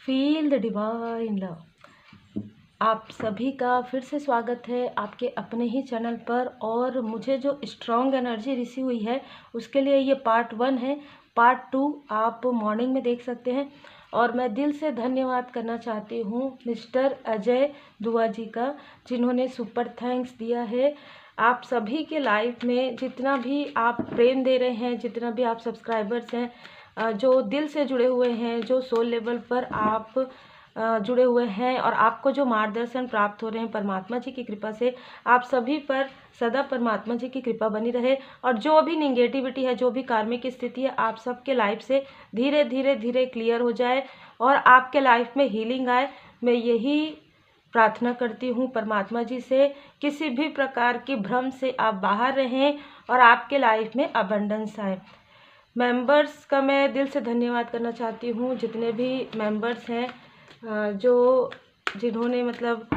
Feel the divine love. आप सभी का फिर से स्वागत है आपके अपने ही चैनल पर। और मुझे जो स्ट्रॉन्ग एनर्जी रिसीव हुई है उसके लिए ये पार्ट 1 है। पार्ट 2 आप मॉर्निंग में देख सकते हैं। और मैं दिल से धन्यवाद करना चाहती हूँ मिस्टर अजय दुआ जी का, जिन्होंने सुपर थैंक्स दिया है। आप सभी के लाइफ में जितना भी आप प्रेम दे रहे हैं, जितना भी आप सब्सक्राइबर्स हैं, जो दिल से जुड़े हुए हैं, जो सोल लेवल पर आप जुड़े हुए हैं और आपको जो मार्गदर्शन प्राप्त हो रहे हैं परमात्मा जी की कृपा से, आप सभी पर सदा परमात्मा जी की कृपा बनी रहे। और जो भी निगेटिविटी है, जो भी कार्मिक स्थिति है, आप सबके लाइफ से धीरे धीरे धीरे क्लियर हो जाए और आपके लाइफ में हीलिंग आए। मैं यही प्रार्थना करती हूँ परमात्मा जी से। किसी भी प्रकार की भ्रम से आप बाहर रहें और आपके लाइफ में अबंडेंस आए। मेंबर्स का मैं दिल से धन्यवाद करना चाहती हूँ, जितने भी मेंबर्स हैं, जिन्होंने मतलब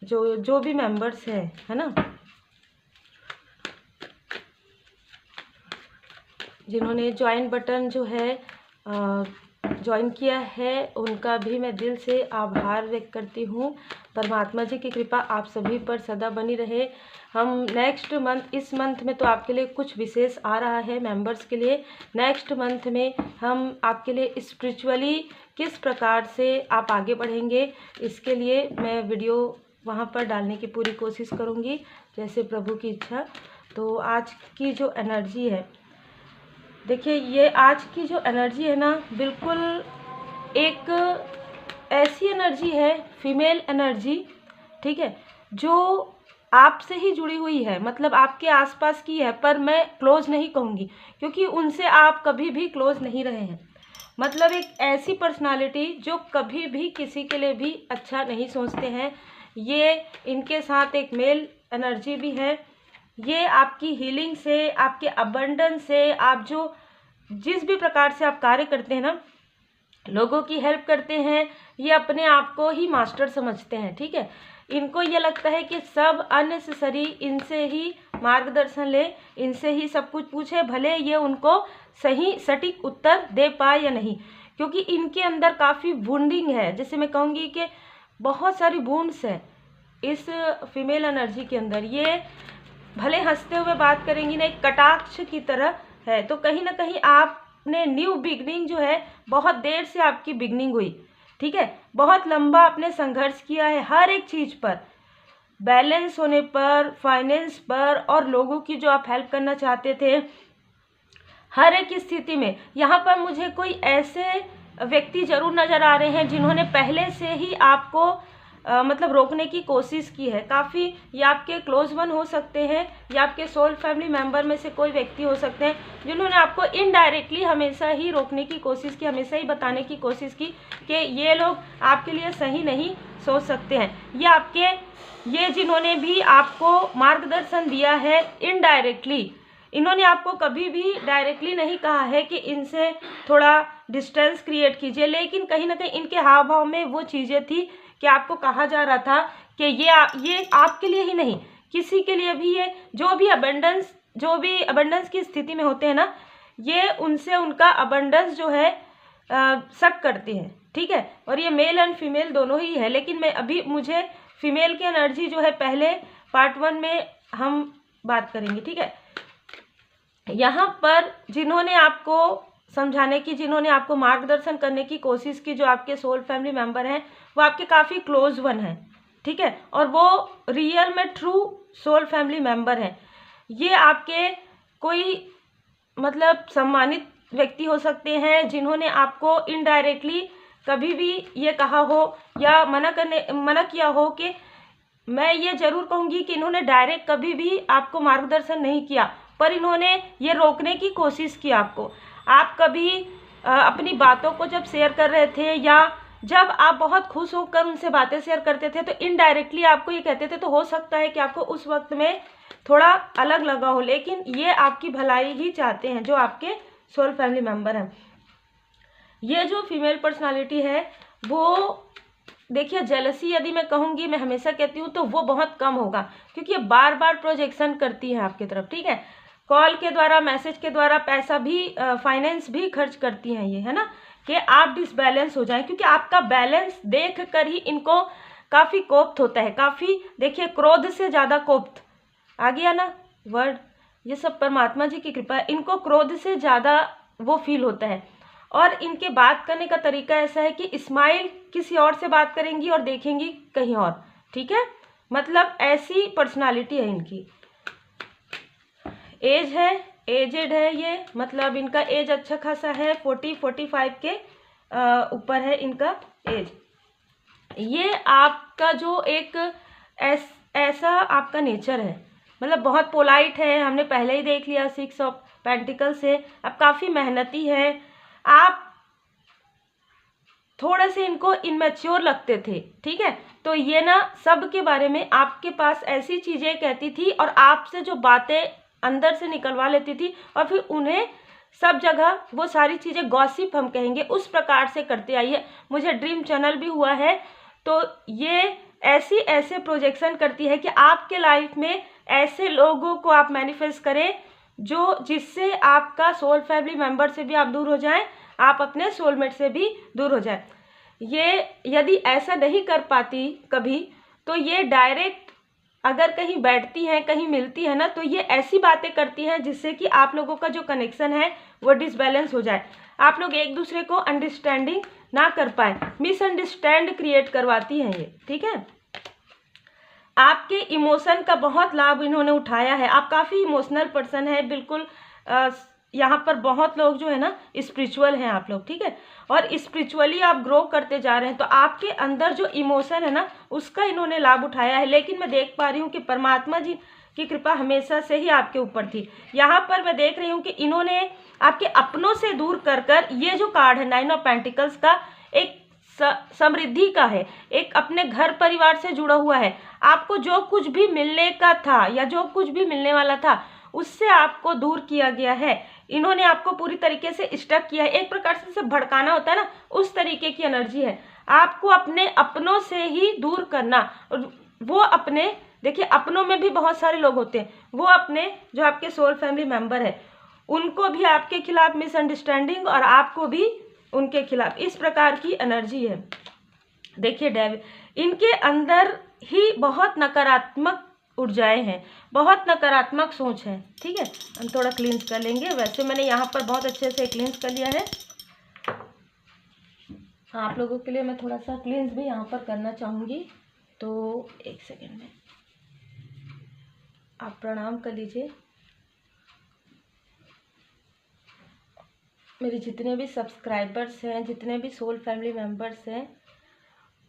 जो भी मेंबर्स हैं, है ना, जिन्होंने ज्वाइन बटन जो है ज्वाइन किया है, उनका भी मैं दिल से आभार व्यक्त करती हूँ। परमात्मा जी की कृपा आप सभी पर सदा बनी रहे। हम नेक्स्ट मंथ, इस मंथ में तो आपके लिए कुछ विशेष आ रहा है मेंबर्स के लिए। नेक्स्ट मंथ में हम आपके लिए स्पिरिचुअली किस प्रकार से आप आगे बढ़ेंगे, इसके लिए मैं वीडियो वहाँ पर डालने की पूरी कोशिश करूँगी, जैसे प्रभु की इच्छा। तो आज की जो एनर्जी है, देखिए, ये आज की जो एनर्जी है ना, बिल्कुल एक ऐसी एनर्जी है, फीमेल एनर्जी, ठीक है, जो आपसे ही जुड़ी हुई है, मतलब आपके आसपास की है, पर मैं क्लोज नहीं कहूँगी क्योंकि उनसे आप कभी भी क्लोज नहीं रहे हैं। मतलब एक ऐसी पर्सनालिटी जो कभी भी किसी के लिए भी अच्छा नहीं सोचते हैं। ये इनके साथ एक मेल एनर्जी भी है। ये आपकी हीलिंग से, आपके अबंडेंस से, आप जो जिस भी प्रकार से आप कार्य करते हैं ना, लोगों की हेल्प करते हैं, ये अपने आप को ही मास्टर समझते हैं, ठीक है। इनको ये लगता है कि सब अननेसेसरी इनसे ही मार्गदर्शन ले, इनसे ही सब कुछ पूछे, भले ये उनको सही सटीक उत्तर दे पाए या नहीं, क्योंकि इनके अंदर काफ़ी वुंडिंग है। जैसे मैं कहूँगी कि बहुत सारी वुंड्स हैं इस फीमेल एनर्जी के अंदर। ये भले हंसते हुए बात करेंगी ना, एक कटाक्ष की तरह है। तो कहीं ना कहीं आपने न्यू बिगनिंग जो है, बहुत देर से आपकी बिगनिंग हुई, ठीक है, बहुत लंबा आपने संघर्ष किया है हर एक चीज़ पर, बैलेंस होने पर, फाइनेंस पर, और लोगों की जो आप हेल्प करना चाहते थे, हर एक स्थिति में। यहाँ पर मुझे कोई ऐसे व्यक्ति जरूर नज़र आ रहे हैं जिन्होंने पहले से ही आपको मतलब रोकने की कोशिश की है। काफ़ी ये आपके क्लोज वन हो सकते हैं या आपके सोल फैमिली मेंबर में से कोई व्यक्ति हो सकते हैं जिन्होंने आपको इनडायरेक्टली हमेशा ही रोकने की कोशिश की, हमेशा ही बताने की कोशिश की कि ये लोग आपके लिए सही नहीं सोच सकते हैं। ये जिन्होंने भी आपको मार्गदर्शन दिया है इनडायरेक्टली, इन्होंने आपको कभी भी डायरेक्टली नहीं कहा है कि इनसे थोड़ा डिस्टेंस क्रिएट कीजिए, लेकिन कहीं ना कहीं इनके हाव भाव में वो चीज़ें थी कि आपको कहा जा रहा था कि ये आपके लिए ही नहीं, किसी के लिए भी, ये जो भी अबंडेंस की स्थिति में होते हैं ना, ये उनसे उनका अबंडेंस जो है शक करते हैं, ठीक है। और ये मेल एंड फीमेल दोनों ही है, लेकिन मुझे फीमेल की एनर्जी जो है पहले पार्ट 1 में हम बात करेंगे, ठीक है। यहाँ पर जिन्होंने आपको समझाने की, जिन्होंने आपको मार्गदर्शन करने की कोशिश की, जो आपके सोल फैमिली मेंबर हैं, वो आपके काफ़ी क्लोज वन हैं, ठीक है, और वो रियल में ट्रू सोल फैमिली मेंबर हैं। ये आपके कोई मतलब सम्मानित व्यक्ति हो सकते हैं जिन्होंने आपको इनडायरेक्टली कभी भी ये कहा हो या मना किया हो कि, मैं ये जरूर कहूँगी कि इन्होंने डायरेक्ट कभी भी आपको मार्गदर्शन नहीं किया, पर इन्होंने ये रोकने की कोशिश की आपको। आप कभी अपनी बातों को जब शेयर कर रहे थे या जब आप बहुत खुश होकर उनसे बातें शेयर करते थे, तो इनडायरेक्टली आपको ये कहते थे, तो हो सकता है कि आपको उस वक्त में थोड़ा अलग लगा हो, लेकिन ये आपकी भलाई ही चाहते हैं, जो आपके सोल फैमिली मेंबर हैं। ये जो फीमेल पर्सनालिटी है, वो देखिए, जेलसी यदि मैं कहूँगी, मैं हमेशा कहती हूँ, तो वो बहुत कम होगा, क्योंकि ये बार बार प्रोजेक्शन करती है आपकी तरफ, ठीक है। कॉल के द्वारा, मैसेज के द्वारा पैसा भी, फाइनेंस भी खर्च करती हैं ये, है ना, कि आप डिसबैलेंस हो जाएं, क्योंकि आपका बैलेंस देख कर ही इनको काफ़ी कोप्त होता है, काफ़ी देखिए क्रोध से ज़्यादा कोप्त आ गया ना वर्ड, ये सब परमात्मा जी की कृपा है। इनको क्रोध से ज़्यादा वो फील होता है, और इनके बात करने का तरीका ऐसा है कि स्माइल किसी और से बात करेंगी और देखेंगी कहीं और, ठीक है, मतलब ऐसी पर्सनालिटी है इनकी। एज है, एजेड है ये, मतलब इनका एज अच्छा खासा है, 40-45 के ऊपर है इनका एज। ये आपका जो एक ऐसा आपका नेचर है, मतलब बहुत पोलाइट है, हमने पहले ही देख लिया 6 ऑफ पेंटिकल से। अब काफ़ी मेहनती है, आप थोड़े से इनको इनमेच्योर लगते थे, ठीक है, तो ये ना सब के बारे में आपके पास ऐसी चीज़ें कहती थी और आपसे जो बातें अंदर से निकलवा लेती थी, और फिर उन्हें सब जगह वो सारी चीज़ें गॉसिप हम कहेंगे उस प्रकार से करते आई है। मुझे ड्रीम चैनल भी हुआ है, तो ये ऐसे प्रोजेक्शन करती है कि आपके लाइफ में ऐसे लोगों को आप मैनिफेस्ट करें जो जिससे आपका सोल फैमिली मेंबर से भी आप दूर हो जाएं, आप अपने सोलमेट से भी दूर हो जाएं। ये यदि ऐसा नहीं कर पाती कभी, तो ये डायरेक्ट अगर कहीं बैठती हैं, कहीं मिलती है ना, तो ये ऐसी बातें करती हैं जिससे कि आप लोगों का जो कनेक्शन है वो डिसबैलेंस हो जाए, आप लोग एक दूसरे को अंडरस्टैंडिंग ना कर पाए, मिसअंडरस्टैंड क्रिएट करवाती हैं ये, ठीक है। आपके इमोशन का बहुत लाभ इन्होंने उठाया है, आप काफ़ी इमोशनल पर्सन है, बिल्कुल यहाँ पर बहुत लोग जो है ना स्पिरिचुअल हैं आप लोग, ठीक है, और स्पिरिचुअली आप ग्रो करते जा रहे हैं, तो आपके अंदर जो इमोशन है ना उसका इन्होंने लाभ उठाया है। लेकिन मैं देख पा रही हूँ कि परमात्मा जी की कृपा हमेशा से ही आपके ऊपर थी। यहाँ पर मैं देख रही हूँ कि इन्होंने आपके अपनों से दूर कर कर, ये जो कार्ड है 9 ऑफ पेंटिकल्स का, एक समृद्धि का है, एक अपने घर परिवार से जुड़ा हुआ है। आपको जो कुछ भी मिलने का था या जो कुछ भी मिलने वाला था उससे आपको दूर किया गया है। इन्होंने आपको पूरी तरीके से स्टक किया है, एक प्रकार से भड़काना होता है ना, उस तरीके की एनर्जी है। आपको अपने अपनों से ही दूर करना, और वो अपने देखिए अपनों में भी बहुत सारे लोग होते हैं, वो अपने जो आपके सोल फैमिली मेंबर है उनको भी आपके खिलाफ मिसअंडरस्टैंडिंग और आपको भी उनके खिलाफ, इस प्रकार की एनर्जी है। देखिए डेविल, इनके अंदर ही बहुत नकारात्मक ऊर्जाएं हैं, बहुत नकारात्मक सोच है, ठीक है। हम थोड़ा क्लींस कर लेंगे, वैसे मैंने यहाँ पर बहुत अच्छे से क्लींस कर लिया है। हाँ, आप लोगों के लिए मैं थोड़ा सा क्लींस भी यहाँ पर करना चाहूँगी, तो एक सेकेंड में आप प्रणाम कर लीजिए। मेरे जितने भी सब्सक्राइबर्स हैं, जितने भी सोल फैमिली मेम्बर्स हैं,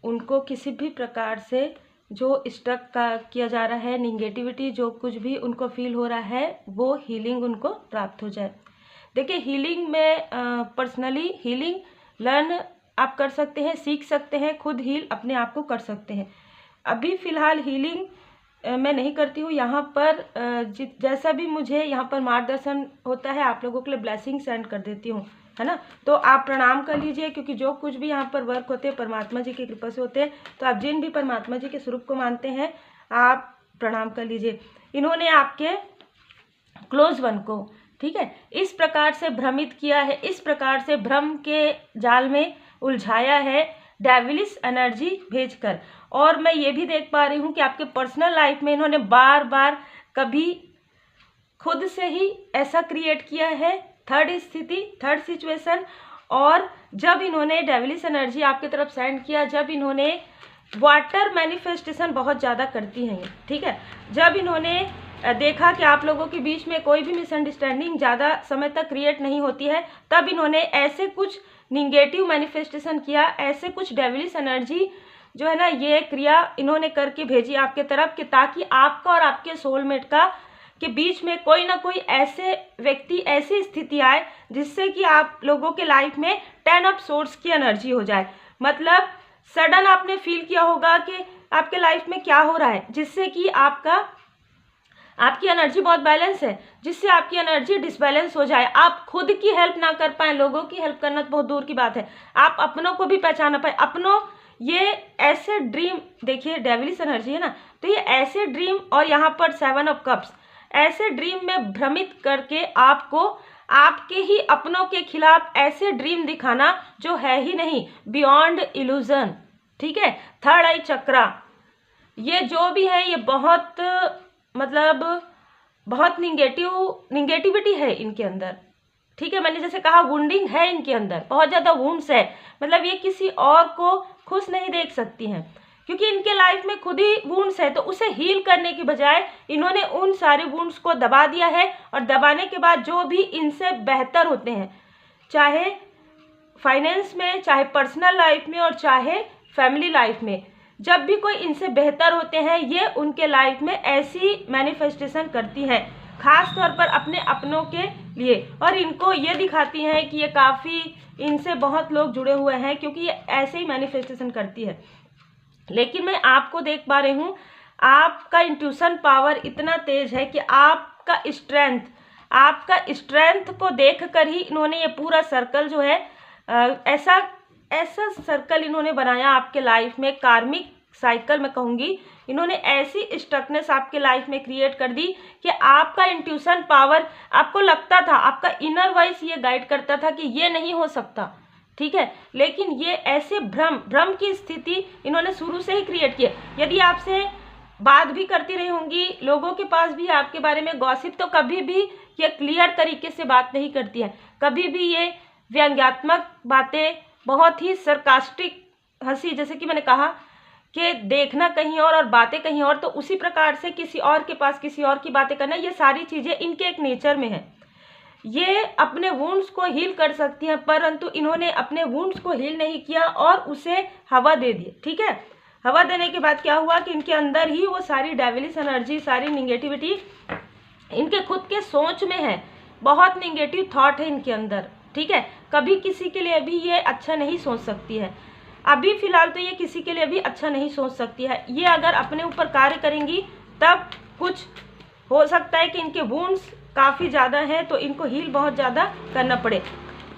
उनको किसी भी प्रकार से जो स्टक का किया जा रहा है, निगेटिविटी जो कुछ भी उनको फील हो रहा है, वो हीलिंग उनको प्राप्त हो जाए। देखिए हिलिंग में पर्सनली हीलिंग लर्न आप कर सकते हैं, सीख सकते हैं, खुद हील अपने आप को कर सकते हैं। अभी फ़िलहाल हीलिंग मैं नहीं करती हूँ। यहाँ पर जैसा भी मुझे यहाँ पर मार्गदर्शन होता है आप लोगों के लिए ब्लेसिंग सेंड कर देती हूँ, है ना। तो आप प्रणाम कर लीजिए, क्योंकि जो कुछ भी यहाँ पर वर्क होते हैं परमात्मा जी की कृपा से होते हैं। तो आप जिन भी परमात्मा जी के स्वरूप को मानते हैं आप प्रणाम कर लीजिए। इन्होंने आपके क्लोज वन को, ठीक है, इस प्रकार से भ्रमित किया है, इस प्रकार से भ्रम के जाल में उलझाया है डेविलिश एनर्जी भेजकर। और मैं ये भी देख पा रही हूँ कि आपके पर्सनल लाइफ में इन्होंने बार बार कभी खुद से ही ऐसा क्रिएट किया है, थर्ड स्थिति, थर्ड सिचुएशन। और जब इन्होंने डेविलिश एनर्जी आपकी तरफ सेंड किया, जब इन्होंने वाटर मैनिफेस्टेशन बहुत ज़्यादा करती हैं, ठीक है, जब इन्होंने देखा कि आप लोगों के बीच में कोई भी मिसअंडरस्टैंडिंग ज़्यादा समय तक क्रिएट नहीं होती है, तब इन्होंने ऐसे कुछ निगेटिव मैनिफेस्टेशन किया, ऐसे कुछ डेविलिश एनर्जी जो है ना ये क्रिया इन्होंने करके भेजी आपके तरफ, कि ताकि आपका और आपके सोलमेट का के बीच में कोई ना कोई ऐसे व्यक्ति, ऐसी स्थिति आए जिससे कि आप लोगों के लाइफ में 10 ऑफ सोर्स की एनर्जी हो जाए। मतलब सडन आपने फील किया होगा कि आपके लाइफ में क्या हो रहा है, जिससे कि आपकी एनर्जी बहुत बैलेंस है, जिससे आपकी एनर्जी डिसबैलेंस हो जाए, आप खुद की हेल्प ना कर पाए, लोगों की हेल्प करना तो बहुत दूर की बात है, आप अपनों को भी पहचान ना पाए। अपनों ये ऐसे ड्रीम, देखिए डेविलिश एनर्जी है ना, तो ये ऐसे ड्रीम, और यहाँ पर 7 ऑफ कप्स, ऐसे ड्रीम में भ्रमित करके आपको आपके ही अपनों के खिलाफ ऐसे ड्रीम दिखाना जो है ही नहीं, बियॉन्ड इल्यूजन। ठीक है, थर्ड आई चक्रा, ये जो भी है ये बहुत मतलब बहुत निगेटिविटी है इनके अंदर। ठीक है, मैंने जैसे कहा वुंडिंग है इनके अंदर, बहुत ज़्यादा वुंड्स है, मतलब ये किसी और को खुश नहीं देख सकती हैं क्योंकि इनके लाइफ में खुद ही वुंड्स है। तो उसे हील करने की बजाय इन्होंने उन सारे वुंड्स को दबा दिया है, और दबाने के बाद जो भी इनसे बेहतर होते हैं, चाहे फाइनेंस में, चाहे पर्सनल लाइफ में और चाहे फैमिली लाइफ में, जब भी कोई इनसे बेहतर होते हैं ये उनके लाइफ में ऐसी मैनिफेस्टेशन करती हैं, खास तौर पर अपने अपनों के लिए, और इनको ये दिखाती हैं कि ये काफ़ी इनसे बहुत लोग जुड़े हुए हैं क्योंकि ये ऐसे ही मैनिफेस्टेशन करती है। लेकिन मैं आपको देख पा रही हूँ, आपका इंट्यूशन पावर इतना तेज है कि आपका स्ट्रेंथ को देखकर ही इन्होंने ये पूरा सर्कल जो है ऐसा सर्कल इन्होंने बनाया आपके लाइफ में, कार्मिक साइकिल मैं कहूँगी। इन्होंने ऐसी स्टकनेस आपके लाइफ में क्रिएट कर दी कि आपका इंट्यूशन पावर, आपको लगता था, आपका इनर वॉइस ये गाइड करता था कि ये नहीं हो सकता। ठीक है, लेकिन ये ऐसे भ्रम की स्थिति इन्होंने शुरू से ही क्रिएट की है। यदि आपसे बात भी करती रही होंगी, लोगों के पास भी आपके बारे में गॉसिप, तो कभी भी ये क्लियर तरीके से बात नहीं करती है, कभी भी ये व्यंग्यात्मक बातें, बहुत ही सरकास्टिक हंसी, जैसे कि मैंने कहा कि देखना कहीं और बातें कहीं और, तो उसी प्रकार से किसी और के पास किसी और की बातें करना, ये सारी चीज़ें इनके एक नेचर में है। ये अपने वुंड्स को हील कर सकती हैं, परंतु इन्होंने अपने वुंड्स को हील नहीं किया और उसे हवा दे दी। ठीक है, हवा देने के बाद क्या हुआ कि इनके अंदर ही वो सारी डेविलिश एनर्जी, सारी निगेटिविटी इनके खुद के सोच में है, बहुत निगेटिव थॉट है इनके अंदर। ठीक है, कभी किसी के लिए भी ये अच्छा नहीं सोच सकती है, अभी फिलहाल तो ये किसी के लिए भी अच्छा नहीं सोच सकती है। ये अगर अपने ऊपर कार्य करेंगी तब कुछ हो सकता है कि इनके वुंड्स काफ़ी ज़्यादा हैं, तो इनको हील बहुत ज़्यादा करना पड़े।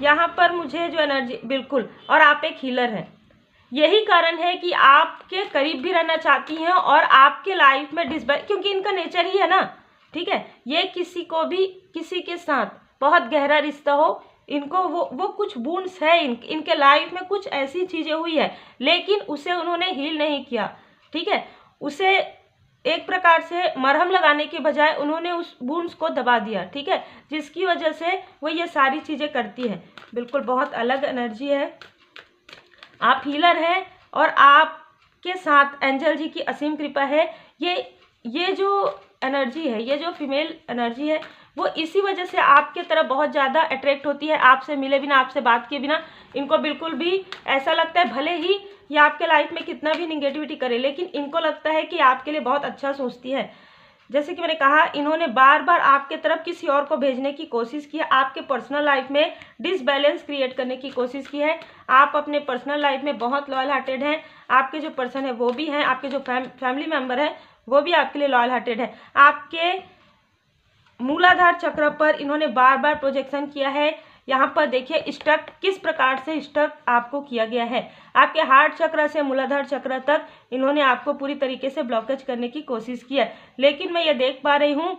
यहाँ पर मुझे जो एनर्जी बिल्कुल, और आप एक हीलर हैं, यही कारण है कि आपके करीब भी रहना चाहती हैं और आपके लाइफ में क्योंकि इनका नेचर ही है ना। ठीक है, ये किसी को भी, किसी के साथ बहुत गहरा रिश्ता हो, इनको वो कुछ वुंड्स है, इनके लाइफ में कुछ ऐसी चीज़ें हुई है, लेकिन उसे उन्होंने हील नहीं किया। ठीक है, उसे एक प्रकार से मरहम लगाने के बजाय उन्होंने उस वुंड्स को दबा दिया। ठीक है, जिसकी वजह से वो ये सारी चीज़ें करती है। बिल्कुल बहुत अलग एनर्जी है, आप हीलर हैं और आपके साथ एंजल जी की असीम कृपा है। ये जो एनर्जी है, ये जो फीमेल एनर्जी है, वो इसी वजह से आपके तरफ बहुत ज़्यादा अट्रैक्ट होती है। आपसे मिले बिना, आपसे बात किए बिना इनको बिल्कुल भी ऐसा लगता है, भले ही ये आपके लाइफ में कितना भी निगेटिविटी करे, लेकिन इनको लगता है कि आपके लिए बहुत अच्छा सोचती है। जैसे कि मैंने कहा, इन्होंने बार बार आपके तरफ किसी और को भेजने की कोशिश की है, आपके पर्सनल लाइफ में डिसबैलेंस क्रिएट करने की कोशिश की है। आप अपने पर्सनल लाइफ में बहुत लॉयल हार्टेड हैं, आपके जो पर्सन है वो भी हैं, आपके जो फैमिली मेम्बर हैं वो भी आपके लिए लॉयल हार्टेड है। आपके मूलाधार चक्र पर इन्होंने बार बार प्रोजेक्शन किया है। यहाँ पर देखिए स्टक किस प्रकार से स्टक आपको किया गया है। आपके हार्ट चक्र से मूलाधार चक्र तक इन्होंने आपको पूरी तरीके से ब्लॉकेज करने की कोशिश की है, लेकिन मैं ये देख पा रही हूँ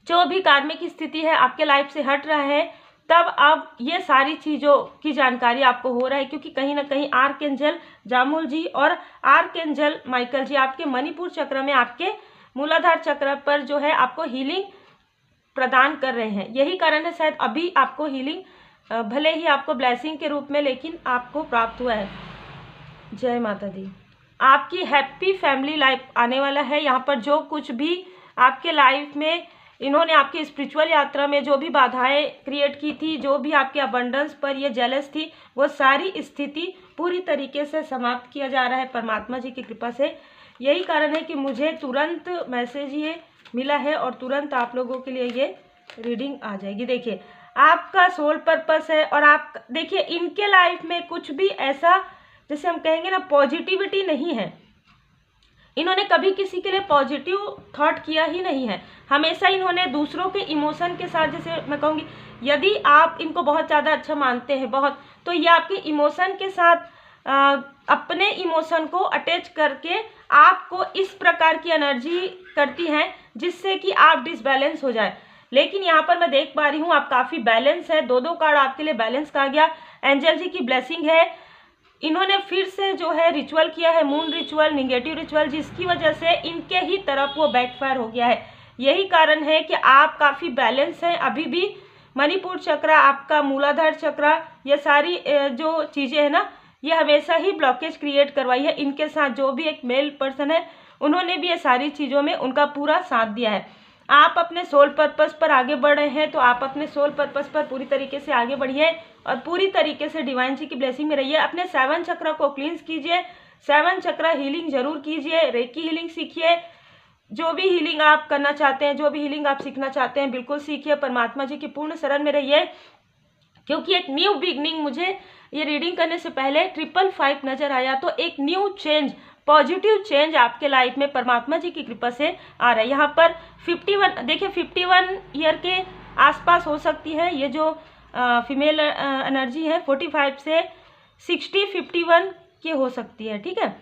जो भी कार्मिक स्थिति है आपके लाइफ से हट रहा है, तब अब ये सारी चीज़ों की जानकारी आपको हो रहा है, क्योंकि कहीं ना कहीं आर्कएंजल जामुल जी और आर्कएंजल माइकल जी आपके मणिपुर चक्र में, आपके मूलाधार चक्र पर जो है आपको हीलिंग प्रदान कर रहे हैं। यही कारण है शायद अभी आपको हीलिंग भले ही आपको ब्लेसिंग के रूप में, लेकिन आपको प्राप्त हुआ है। जय माता दी। आपकी हैप्पी फैमिली लाइफ आने वाला है। यहाँ पर जो कुछ भी आपके लाइफ में इन्होंने आपकी स्पिरिचुअल यात्रा में जो भी बाधाएं क्रिएट की थी, जो भी आपके अबंडेंस पर ये जेलस थी, वो सारी स्थिति पूरी तरीके से समाप्त किया जा रहा है परमात्मा जी की कृपा से। यही कारण है कि मुझे तुरंत मैसेज ये मिला है और तुरंत आप लोगों के लिए ये रीडिंग आ जाएगी। देखिए आपका सोल पर्पस है, और आप देखिए इनके लाइफ में कुछ भी ऐसा, जैसे हम कहेंगे ना, पॉजिटिविटी नहीं है। इन्होंने कभी किसी के लिए पॉजिटिव थॉट किया ही नहीं है। हमेशा इन्होंने दूसरों के इमोशन के साथ, जैसे मैं कहूँगी, यदि आप इनको बहुत ज़्यादा अच्छा मानते हैं बहुत, तो ये आपके इमोशन के साथ अपने इमोशन को अटैच करके आपको इस प्रकार की एनर्जी करती हैं जिससे कि आप डिसबैलेंस हो जाए। लेकिन यहाँ पर मैं देख पा रही हूँ आप काफ़ी बैलेंस है, दो कार्ड आपके लिए बैलेंस कहा गया। एंजल जी की ब्लेसिंग है, इन्होंने फिर से जो है रिचुअल किया है, मून रिचुअल, निगेटिव रिचुअल, जिसकी वजह से इनके ही तरफ वो बैकफायर हो गया है। यही कारण है कि आप काफ़ी बैलेंस हैं अभी भी। मणिपुर चक्र, आपका मूलाधार चक्र, ये सारी जो चीज़ें हैं ना, ये हमेशा ही ब्लॉकेज क्रिएट करवाई है। इनके साथ जो भी एक मेल पर्सन है, उन्होंने भी ये सारी चीज़ों में उनका पूरा साथ दिया है। आप अपने सोल पर्पस पर आगे बढ़ रहे हैं, तो आप अपने सोल पर्पस पर पूरी तरीके से आगे बढ़िए और पूरी तरीके से डिवाइन जी की ब्लेसिंग में रहिए। अपने 7 चक्र को क्लींस कीजिए, 7 चक्र हीलिंग जरूर कीजिए, रेकी हीलिंग सीखिए। जो भी हीलिंग आप करना चाहते हैं, जो भी हीलिंग आप सीखना चाहते हैं, बिल्कुल सीखिए। परमात्मा जी की पूर्ण शरण में रहिए, क्योंकि एक न्यू बिगनिंग, मुझे ये रीडिंग करने से पहले 555 नजर आया, तो एक न्यू चेंज, पॉजिटिव चेंज आपके लाइफ में परमात्मा जी की कृपा से आ रहा है। यहाँ पर 51, देखिए 51 ईयर के आसपास हो सकती है ये जो फीमेल एनर्जी है। 45 से 60, 51 की हो सकती है, ठीक है।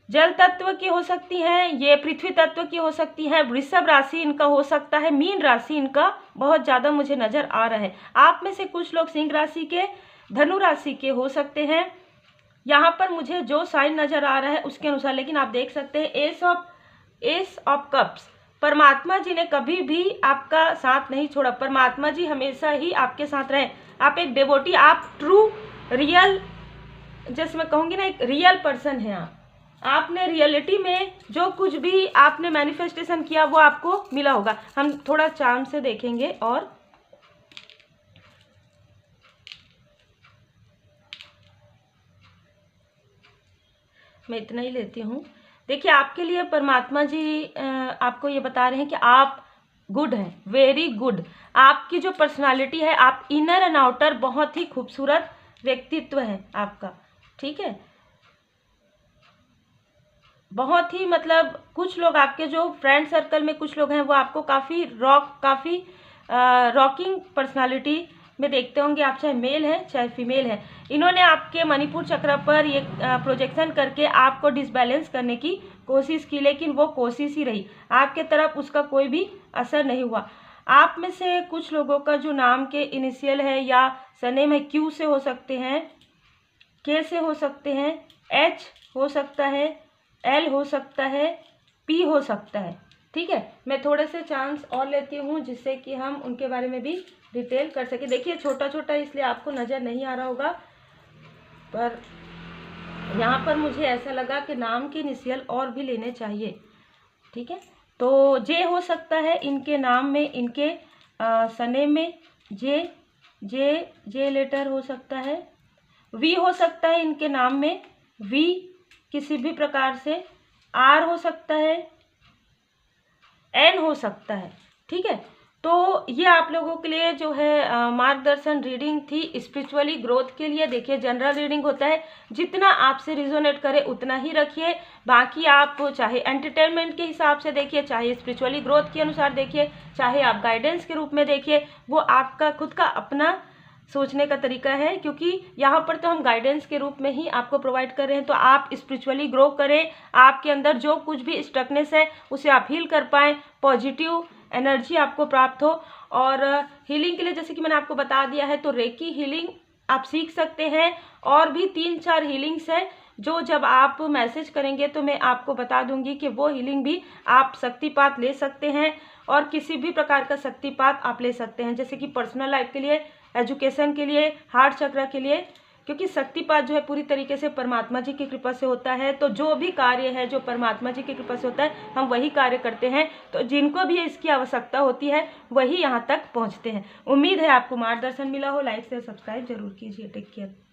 जल तत्व की हो सकती है, ये पृथ्वी तत्व की हो सकती है, वृषभ राशि इनका हो सकता है, मीन राशि इनका बहुत ज़्यादा मुझे नज़र आ रहा है। आप में से कुछ लोग सिंह राशि के, धनु राशि के हो सकते हैं। यहाँ पर मुझे जो साइन नज़र आ रहा है उसके अनुसार, लेकिन आप देख सकते हैं एस ऑफ कप्स, परमात्मा जी ने कभी भी आपका साथ नहीं छोड़ा। परमात्मा जी हमेशा ही आपके साथ रहे। आप एक डिवोटी, आप ट्रू रियल, जैसे मैं कहूँगी ना, एक रियल पर्सन है। आपने रियलिटी में जो कुछ भी आपने मैनिफेस्टेशन किया वो आपको मिला होगा। हम थोड़ा चार्म से देखेंगे और मैं इतना ही लेती हूँ। देखिए, आपके लिए परमात्मा जी आपको ये बता रहे हैं कि आप गुड हैं, वेरी गुड। आपकी जो पर्सनालिटी है, आप इनर एंड आउटर बहुत ही खूबसूरत व्यक्तित्व है आपका, ठीक है। बहुत ही, मतलब कुछ लोग आपके जो फ्रेंड सर्कल में कुछ लोग हैं वो आपको काफ़ी रॉकिंग पर्सनालिटी में देखते होंगे, आप चाहे मेल हैं चाहे फीमेल हैं। इन्होंने आपके मणिपुर चक्र पर ये प्रोजेक्शन करके आपको डिसबैलेंस करने की कोशिश की, लेकिन वो कोशिश ही रही, आपके तरफ उसका कोई भी असर नहीं हुआ। आप में से कुछ लोगों का जो नाम के इनिशियल है या सरनेम है, क्यू से हो सकते हैं, के से हो सकते हैं, एच हो सकता है, एल हो सकता है, पी हो सकता है, ठीक है। मैं थोड़े से चांस और लेती हूँ जिससे कि हम उनके बारे में भी डिटेल कर सके। देखिए, छोटा छोटा इसलिए आपको नज़र नहीं आ रहा होगा, पर यहाँ पर मुझे ऐसा लगा कि नाम के इनिशियल और भी लेने चाहिए, ठीक है। तो जे हो सकता है इनके नाम में, इनके सरनेम में जे लेटर हो सकता है, वी हो सकता है इनके नाम में, वी किसी भी प्रकार से, आर हो सकता है, एन हो सकता है, ठीक है। तो ये आप लोगों के लिए जो है मार्गदर्शन रीडिंग थी स्पिरिचुअली ग्रोथ के लिए। देखिए, जनरल रीडिंग होता है, जितना आपसे रिजोनेट करे उतना ही रखिए। बाकी आप चाहे एंटरटेनमेंट के हिसाब से देखिए, चाहे स्पिरिचुअली ग्रोथ के अनुसार देखिए, चाहे आप गाइडेंस के रूप में देखिए, वो आपका खुद का अपना सोचने का तरीका है। क्योंकि यहाँ पर तो हम गाइडेंस के रूप में ही आपको प्रोवाइड कर रहे हैं, तो आप स्पिरिचुअली ग्रो करें, आपके अंदर जो कुछ भी स्टकनेस है उसे आप हील कर पाएँ, पॉजिटिव एनर्जी आपको प्राप्त हो। और हीलिंग के लिए जैसे कि मैंने आपको बता दिया है, तो रेकी हीलिंग आप सीख सकते हैं। और भी 3-4 हीलिंग्स हैं जो जब आप मैसेज करेंगे तो मैं आपको बता दूंगी कि वो हीलिंग भी आप शक्तिपात ले सकते हैं, और किसी भी प्रकार का शक्तिपात आप ले सकते हैं, जैसे कि पर्सनल लाइफ के लिए, एजुकेशन के लिए, हार्ट चक्र के लिए। क्योंकि शक्तिपात जो है पूरी तरीके से परमात्मा जी की कृपा से होता है। तो जो भी कार्य है जो परमात्मा जी की कृपा से होता है, हम वही कार्य करते हैं। तो जिनको भी इसकी आवश्यकता होती है वही यहाँ तक पहुँचते हैं। उम्मीद है आपको मार्गदर्शन मिला हो। लाइक से सब्सक्राइब जरूर कीजिए। Take care.